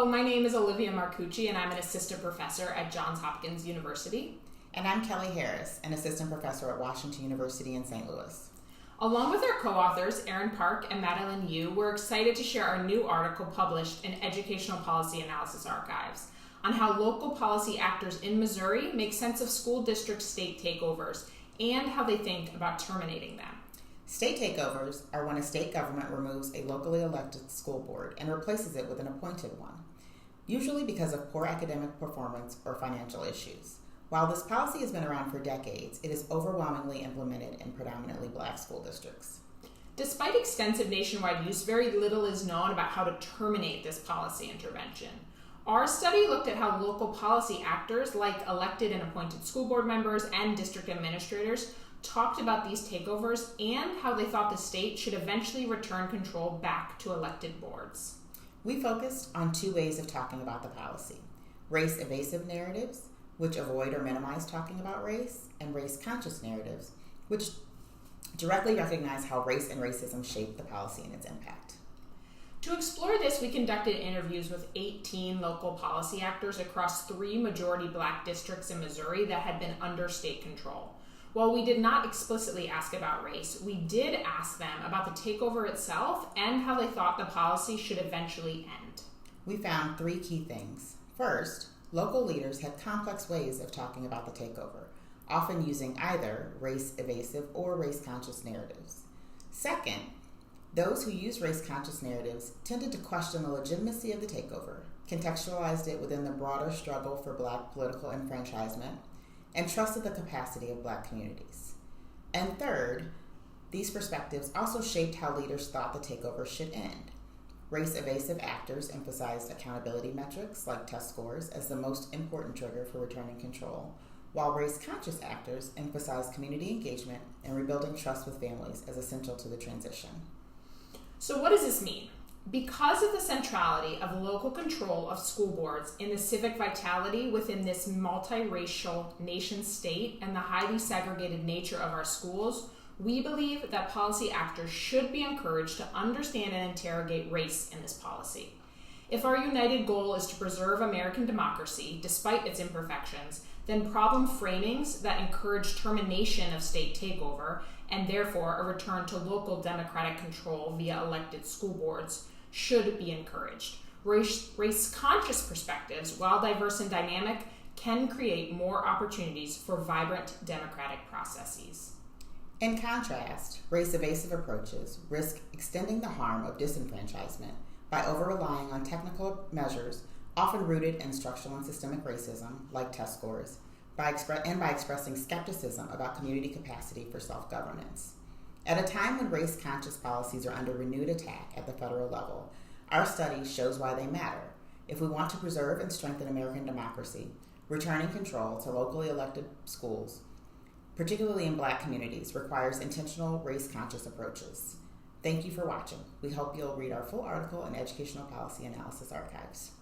Hello, my name is Olivia Marcucci, and I'm an assistant professor at Johns Hopkins University. And I'm Kelly Harris, an assistant professor at Washington University in St. Louis. Along with our co-authors, Erin Park and Madeline Yu, we're excited to share our new article published in Educational Policy Analysis Archives on how local policy actors in Missouri make sense of school district state takeovers and how they think about terminating them. State takeovers are when a state government removes a locally elected school board and replaces it with an appointed one, usually because of poor academic performance or financial issues. While this policy has been around for decades, it is overwhelmingly implemented in predominantly black school districts. Despite extensive nationwide use, very little is known about how to terminate this policy intervention. Our study looked at how local policy actors, like elected and appointed school board members and district administrators, talked about these takeovers and how they thought the state should eventually return control back to elected boards. We focused on two ways of talking about the policy: race-evasive narratives, which avoid or minimize talking about race, and race-conscious narratives, which directly recognize how race and racism shape the policy and its impact. To explore this, we conducted interviews with 18 local policy actors across 3 majority black districts in Missouri that had been under state control. While we did not explicitly ask about race, we did ask them about the takeover itself and how they thought the policy should eventually end. We found 3 key things. First, local leaders had complex ways of talking about the takeover, often using either race-evasive or race-conscious narratives. Second, those who used race-conscious narratives tended to question the legitimacy of the takeover, contextualized it within the broader struggle for black political enfranchisement, and trusted the capacity of black communities. And third, these perspectives also shaped how leaders thought the takeover should end. Race-evasive actors emphasized accountability metrics like test scores as the most important trigger for returning control, while race-conscious actors emphasized community engagement and rebuilding trust with families as essential to the transition. So what does this mean? Because of the centrality of local control of school boards in the civic vitality within this multiracial nation state and the highly segregated nature of our schools, we believe that policy actors should be encouraged to understand and interrogate race in this policy. If our united goal is to preserve American democracy, despite its imperfections, then problem framings that encourage termination of state takeover and therefore a return to local democratic control via elected school boards should be encouraged. Race-conscious perspectives, while diverse and dynamic, can create more opportunities for vibrant democratic processes. In contrast, race-evasive approaches risk extending the harm of disenfranchisement by over-relying on technical measures often rooted in structural and systemic racism, like test scores, by expressing skepticism about community capacity for self-governance. At a time when race-conscious policies are under renewed attack at the federal level, our study shows why they matter. If we want to preserve and strengthen American democracy, returning control to locally elected schools, particularly in black communities, requires intentional race-conscious approaches. Thank you for watching. We hope you'll read our full article in Educational Policy Analysis Archives.